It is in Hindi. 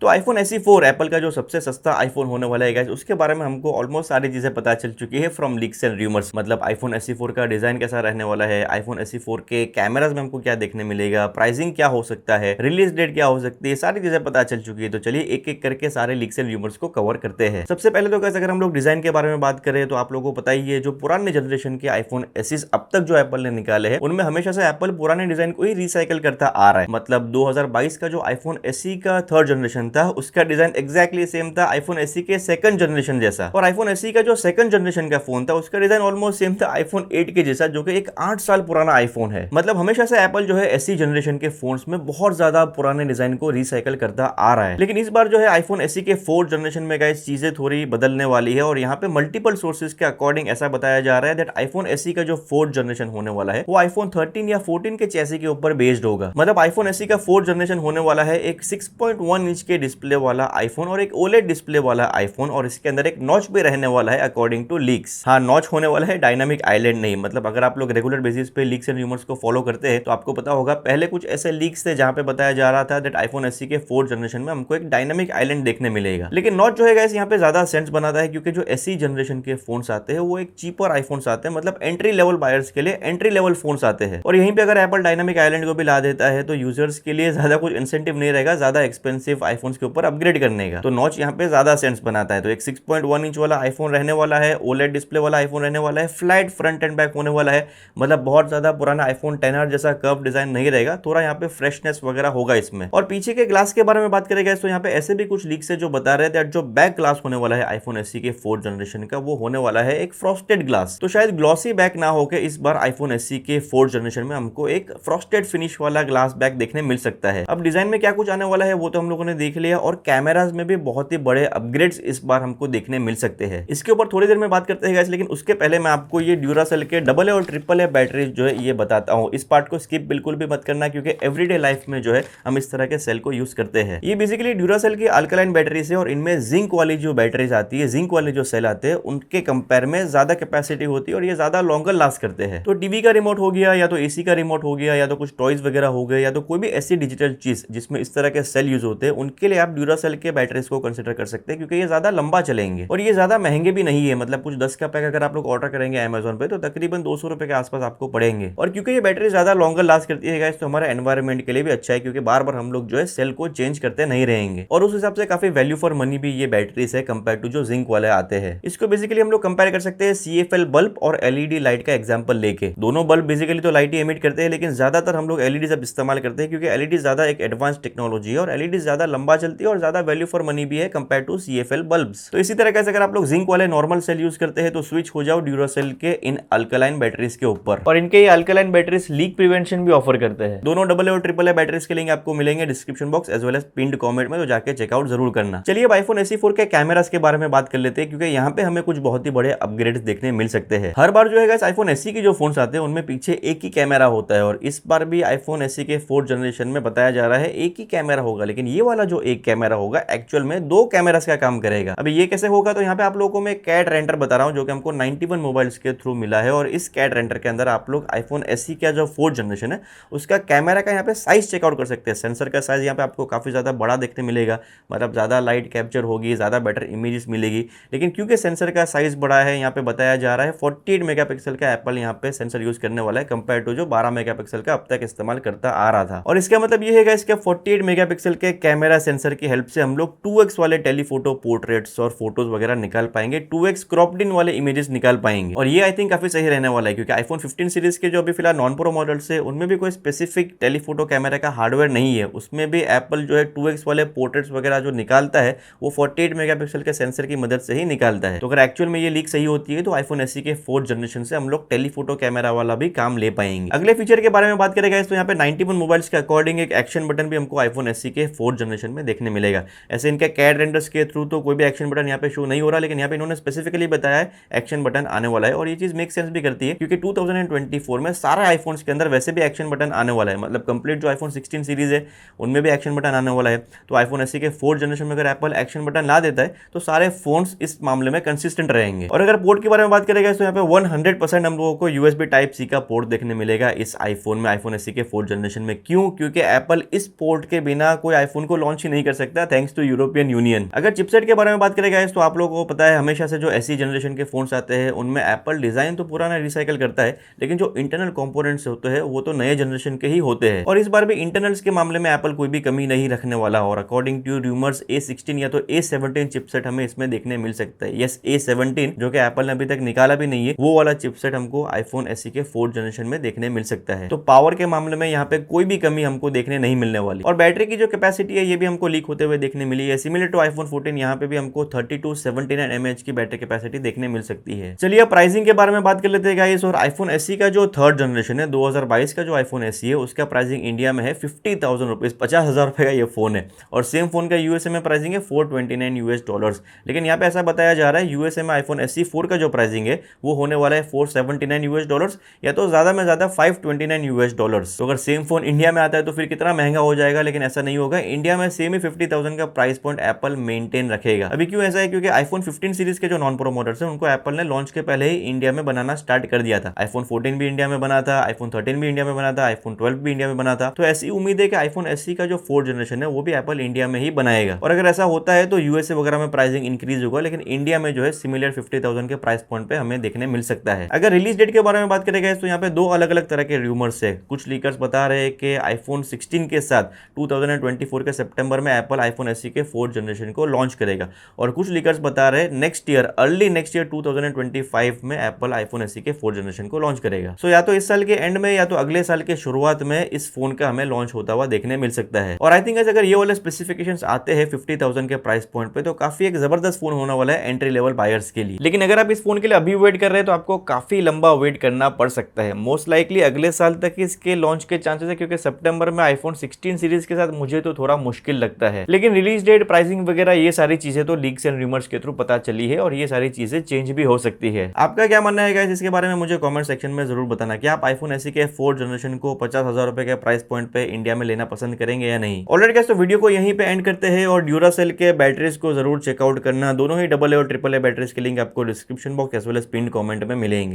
तो आईफोन SE 4 एप्पल का जो सबसे सस्ता आईफोन होने वाला है गाइस, उसके बारे में हमको ऑलमोस्ट सारी चीजें पता चल चुकी है फ्रॉम लीक्स एंड रूमर्स। मतलब आईफोन SE 4 का डिजाइन कैसा रहने वाला है, आईफोन SE 4 के कैमरास में हमको क्या देखने मिलेगा, प्राइसिंग क्या हो सकता है, रिलीज डेट क्या हो सकती है, सारी चीजें पता चल चुकी है। तो चलिए एक एक करके सारे लीक्स एंड रूमर्स को कवर करते हैं। सबसे पहले तो गाइस अगर हम लोग डिजाइन के बारे में बात करें तो आप लोगों को पता ही है, जो पुराने जनरेशन के आईफोन SE अब तक जो एप्पल ने निकाले हैं उनमें हमेशा से एप्पल पुराने डिजाइन को ही रिसाइकल करता आ रहा है। मतलब 2022 का जो आईफोन SE का थर्ड जनरेशन था उसका डिजाइन एग्जैक्टली सेम था आईफोन SE के सेकंड जनरेशन जैसा, और आईफोन SE का जो सेकंड जनरेशन का फोन था उसका डिजाइन ऑलमोस्ट सेम था आईफोन 8 के जैसा, जो कि एक 8 साल पुराना आईफोन है। मतलब हमेशा से एप्पल जो है SE जनरेशन के फोन्स में बहुत ज्यादा पुराने डिजाइन को रिसाइकल करता आ रहा है। लेकिन इस बार जो है आईफोन SE के फोर्थ जनरेशन में गाइस चीजें थोड़ी बदलने वाली है, और यहाँ पे मल्टीपल सोर्सेज के अकॉर्डिंग ऐसा बताया जा रहा है दैट आईफोन SE का जो फोर्थ जनरेशन होने वाला है वो आईफोन 13 या 14 के चैसी के ऊपर बेस्ड होगा। मतलब आईफोन SE का फोर्थ जनरेशन होने वाला है एक 6.1 इंच के डिस्प्ले वाला आईफोन और एक OLED डिस्प्ले वाला आईफोन, और इसके अंदर एक नॉच भी रहने वाला है अकॉर्डिंग टू लीक्स। हाँ, नॉच होने वाला है, डायनामिक आइलैंड नहीं। मतलब अगर आप लोग रेगुलर बेसिस पे लीक्स एंड रूमर्स को फॉलो करते हैं तो आपको पता होगा पहले कुछ ऐसे लीक्स थे जहां पे बताया जा रहा था दैट आईफोन SE के फोर्थ जनरेशन में हमको एक डायनामिक आइलैंड देखने मिलेगा। लेकिन नॉच जो है गाइस यहाँ पे ज्यादा सेंस बनाता है, क्योंकि जो SE जनरेशन के फोन्स आते हैं वो एक चीपर आईफोन्स आते हैं। मतलब एंट्री लेवल बायर्स के लिए एंट्री लेवल फोन्स आते हैं, और यहीं पे अगर एप्पल डायनामिक आइलैंड को भी ला देता है तो यूजर्स के लिए ज्यादा कुछ इंसेंटिव नहीं रहेगा ज्यादा एक्सपेंसिव आईफोन्स के ऊपर अपग्रेड करने का। तो नॉच यहाँ पे ज्यादा सेंस बनाता है। तो एक 6.1 इंच वाला आईफोन रहने वाला है, OLED डिस्प्ले वाला आईफोन रहने वाला है, फ्लैट फ्रंट एंड बैक होने वाला है। मतलब बहुत ज्यादा पुराना आईफोन 10R जैसा कर्व डिजाइन नहीं रहेगा, थोड़ा यहाँ पे फ्रेशनेस वगैरह होगा इसमें। और पीछे के ग्लास के बारे में बात करेंगे तो यहाँ पे ऐसे भी कुछ लीक्स है जो बता रहे थे जो बैक ग्लास होने वाला है आईफोन SE के फोर्थ जनरेशन का, वो होने वाला है एक फ्रॉस्टेड ग्लास। तो शायद ग्लॉसी बैक ना होकर इस बार आईफोन SE के फोर्थ जनरेशन में हमको एक फ्रॉस्टेड फिनिश वाला ग्लास बैक देखने मिल सकता है। अब डिजाइन में क्या कुछ आने वाला है वो तो हम लोगों ने देख लिया, और कैमराज में भी बहुत ही बड़े अपग्रेड्स इस बार हमको देखने मिल सकते हैं। इसके ऊपर थोड़ी देर में बात करते हैं गाइस, लेकिन उसके पहले मैं आपको ये ड्यूरासेल के AA और AAA बैटरीज जो है ये बताता हूँ। इस पार्ट को स्किप बिल्कुल भी मत करना, क्योंकि एवरीडे लाइफ में जो है हम इस तरह के सेल को यूज करते हैं। ये बेसिकली ड्यूरासेल की अल्कलाइन बैटरीज है, और इनमें जिंक वाली जो बैटरीज आती है, जिंक वाले जो सेल आते हैं उनके कंपेयर में ज्यादा कैपेसिटी होती है और ये ज्यादा लॉन्गर लास्ट करते हैं। तो टीवी का रिमोट हो गया, या तो AC का रिमोट हो गया, या तो कुछ टॉयज वगैरह हो गए, या तो कोई भी ऐसी डिजिटल चीज जिसमें इस तरह के सेल यूज होते हैं, उनके लिए आप ड्यूरासेल के बैटरीज को कंसिडर कर सकते हैं, क्योंकि ये ज्यादा लंबा चलेंगे और ये ज्यादा महंगे भी नहीं है। मतलब कुछ 10 का पैक अगर आप लोग ऑर्डर करेंगे अमेजोन पे तो तकरीबन 200 रुपए के आसपास आपको पड़ेंगे। और क्योंकि ये बैटरी ज्यादा लॉन्गर लास्ट करती है गाइस, तो हमारे एनवायरमेंट के लिए भी अच्छा है, क्योंकि बार बार हम लोग जो है सेल को चेंज करते नहीं रहेंगे। और उस हिसाब से काफी वैल्यू फॉर मनी भी ये बैटरीज है कंपेयर टू जो जिंक वाले आते हैं। इसको बेसिकली हम लोग कंपेयर कर सकते हैं CFL बल्ब और LED लाइट का एग्जाम्पल लेके। दोनों बल्ब बेसिकली तो लाइट ही एमिट करते हैं, लेकिन ज्यादातर हम लोग LED अब इस्तेमाल करते हैं, क्योंकि LED ज्यादा एक एडवांस टेक्नोलॉजी है और LED ज्यादा लंबा चलती है और ज्यादा वैल्यू फॉर मनी भी है कंपेयर टू CFL बल्ब्स। तो इसी तरह से अगर आप लोग जिंक वाले नॉर्मल सेल यूज करते हैं तो स्विच हो जाओ ड्यूरासेल के इन अल्कलाइन बैटरीज के ऊपर। और इनके ये अल्कलाइन बैटरीज लीक प्रिवेंशन भी ऑफर करते हैं। दोनों AA और AAA बैटरीज के लिंक आपको मिलेंगे description box as well as pinned comment में, तो जाके चेकआउट जरूर करना। चलिए अब आईफोन SE 4 के कैमरास के बारे में बात कर लेते हैं, क्योंकि यहाँ पे हमें कुछ बहुत ही बड़े अपग्रेड्स देखने मिल सकते हैं। हर बार जो है आईफोन SE के जो फोन्स आते हैं उनमें पीछे एक ही कैमरा होता है, और इस बार भी आईफोन SE के फोर्थ जनरेशन में बताया जा रहा है एक ही कैमरा होगा। लेकिन ये वाला जो एक कैमरा होगा एक्चुअल में 2 कैमरास का काम करेगा। अभी ये कैसे होगा, तो यहाँ पे आप लोगों को मैं कैट रेंडर बता रहा हूँ जो कि हमको 91 मोबाइल्स के थ्रू मिला है, और इस कैट रेंडर के अंदर आप लोग आईफोन SE का जो फोर्थ जनरेशन है उसका कैमरा का यहाँ पे साइज चेकआउट कर सकते हैं। सेंसर का साइज यहाँ पे आपको काफी ज्यादा बड़ा देखने मिलेगा, मतलब ज्यादा लाइट कैप्चर होगी, ज्यादा बेटर इमेजेस मिलेगी। लेकिन क्योंकि सेंसर का साइज बड़ा है, यहाँ पे बताया जा रहा है 48 मेगापिक्सल का एप्पल यहाँ पे सेंसर यूज करने वाला है कंपेयर टू जो 12 मेगापिक्सल का अब तक इस्तेमाल करता आ रहा था। और इसका मतलब ये है इसके 48 मेगापिक्सल के कैमरा सेंसर की हेल्प से हम लोग 2x वाले टेलीफोटो पोर्ट्रेट्स और फोटोज वगैरह निकाल पाएंगे, 2x क्रॉप्ड इन वाले इमेजेस निकाल पाएंगे। और ये आई थिंक काफी सही रहने वाला है, क्योंकि आईफोन 15 सीरीज के जो अभी फिलहाल नॉन प्रो मॉडल्स है उनमें भी कोई स्पेसिफिक टेलीफोटो कैमरा का हार्डवेयर नहीं है। उसमें भी एप्पल जो है 2x वाले पोर्ट्रेट्स वगैरह जो निकालता है वो 48 मेगापिक्सल के सेंसर की मदद से ही निकालता है। तो अगर एक्चुअल में ये लीक सही होती है तो आईफोन SE के फोर्थ जनरेशन से हम लोग टेलीफोटो कैमरा वाला भी काम ले पाएंगे। अगले फीचर के बारे में बात करेंगे तो यहाँ पे 91 मोबाइल्स के अकॉर्डिंग एक एक्शन बटन भी हमको आईफोन SE के फोर्थ जनरेशन में देखने मिलेगा। ऐसे इनके कैड रेंडर्स के थ्रू तो कोई भी एक्शन बटन यहाँ पे शो नहीं हो रहा, लेकिन यहाँ पे इन्होंने स्पेसिफिकली बताया है एक्शन बटन आने वाला है, और ये चीज मेक सेंस भी करती है, क्योंकि 2024 में सारे आईफोन्स के अंदर वैसे भी एक्शन बटन आने वाला है। मतलब कंप्लीट जो आईफोन 16 सीरीज है उनमें भी एक्शन बटन आने वाला है। तो आईफोन SE के फोर्थ जनरेशन में अगर एप्पल एक्शन बटन ला देता है तो सारे फोन्स इस मामले में कंसिस्टेंट रहेंगे। और अगर पोर्ट के बारे में बात करेंगे तो यहाँ पे 100% हम लोगों को USB Type-C का पोर्ट देखने मिलेगा इस आईफोन में, आईफोन SE के फोर्थ जनरेशन में। क्यों? क्योंकि एप्पल इस पोर्ट के बिना कोई आईफोन को लॉन्च ही नहीं कर सकता थैंक्स टू यूरोपियन यूनियन। अगर चिपसेट के बारे में बात करें गाइस तो आप लोगों को पता है हमेशा से जो एसई जनरेशन के फोन्स आते हैं उनमें एप्पल डिजाइन तो पुराना रिसाइकल करता है, लेकिन जो इंटरनल कंपोनेंट्स होते हैं वो तो नए जनरेशन के ही होते हैं। और इस बार भी इंटरनल्स के मामले में एप्पल कोई भी कमी नहीं रखने वाला। और अकॉर्डिंग टू रूमर्स A16 या तो A17 चिपसेट हमें इसमें देखने मिल सकता है। यस, A17 जो कि एप्पल ने अभी तक निकाला भी नहीं है, वो वाला चिपसेट हमको आईफोन एसई के 4th जनरेशन में देखने मिल सकता है। तो पावर के मामले में यहाँ पे कोई भी कमी हमको देखने नहीं मिलने वाली। और बैटरी की जो कैपेसिटी है ये भी हमको लीक होते हुए देखने मिली है। सिमिलर टू आईफोन 14 यहाँ पे भी हमको 3279 mAh की बैटरी कैपेसिटी देखने मिल सकती है। चलिए अब प्राइसिंग के बारे में बात कर लेते हैं गाइस। और आईफोन एसई का जो 3rd जनरेशन है 2022 का जो आईफोन एसई है उसका प्राइसिंग इंडिया में है 50,000 रुपीज, 50,000 रुपए का ये फोन है। और सेम फोन का यूएसए में प्राइसिंग है $429। लेकिन यहाँ पे ऐसा बताया जा रहा है यूएसए में आईफोन एसई 4 का जो प्राइसिंग है वो होने वाला है $479 या तो ज्यादा में ज्यादा $529। तो अगर सेम फोन इंडिया में आता है तो फिर कितना महंगा हो जाएगा, लेकिन ऐसा नहीं होगा। इंडिया में सेम ही 50,000 का प्राइस पॉइंट एप्पल मेंटेन रखेगा। अभी क्यों ऐसा है, क्योंकि आईफोन 15 सीरीज के जो नॉन प्रो मॉडल्स हैं उनको एप्पल ने लॉन्च के पहले ही इंडिया में बनाना स्टार्ट कर दिया था। आईफोन 14 भी इंडिया में बना था, आईफोन 13 भी इंडिया में बना था, आईफोन 12 भी इंडिया में बना था। तो ऐसी उम्मीद है कि आईफोन एसई का जो 4th जनरेशन है वो भी एप्पल इंडिया में ही बनाएगा। और अगर ऐसा होता है तो यूएसए वगैरह में प्राइसिंग इंक्रीज होगा, लेकिन इंडिया में जो है सिमिलर 50,000 के प्राइस पॉइंट पे हमें देखने मिल सकता है। अगर रिलीज डेट के बारे में बात करेंगे तो यहाँ पे दो अलग अलग तरह के रूमर्स है। कुछ लीकर्स बता रहे हैं कि आईफोन 16 के साथ 2024 के सितंबर में एप्पल आईफोन एसई के 4th जनरेशन को लॉन्च करेगा। और कुछ लीकर्स बता रहे हैं next year, early next year 2025 में एप्पल आईफोन एसई के 4th जनरेशन को लॉन्च करेगा। सो या तो इस साल के एंड में या तो अगले साल के शुरुआत में इस फोन का हमें लॉन्च होता हुआ देखने मिल सकता है। और आई थिंक अगर ये वाले स्पेसिफिकेशंस आते हैं 50,000 के प्राइस पॉइंट पे तो काफी एक जबरदस्त फोन होने वाला है एंट्री लेवल बायर्स के लिए। लेकिन अगर आप इस फोन के लिए अभी वेट कर रहे हैं तो आपको काफी लंबा वेट करना पड़ सकता है। मोस्ट लाइकली अगले साल तक इसके लॉन्च के चांसेस है, क्योंकि सितंबर में आईफोन 16 सीरीज के साथ मुझे तो थोड़ा मुश्किल लगता है। लेकिन रिलीज डेट, प्राइसिंग वगैरह ये सारी चीजें तो लीक्स एंड रूमर्स के थ्रू पता चली है और ये सारी चीजें चेंज भी हो सकती है। आपका क्या मानना है गाइस इसके बारे में मुझे कमेंट सेक्शन में जरूर बताना कि आप आईफोन एसई के 4th जनरेशन को 50,000 रुपए के प्राइस पॉइंट पे इंडिया में लेना पसंद करेंगे या नहीं। ऑलरेडी गाइस तो वीडियो को यहीं पे एंड करते हैं और ड्यूरासेल के बैटरीज को जरूर चेकआउट करना। दोनों ही AA और AAA बैटरीज के लिंक आपको description box as well as pin comment में मिलेंगे।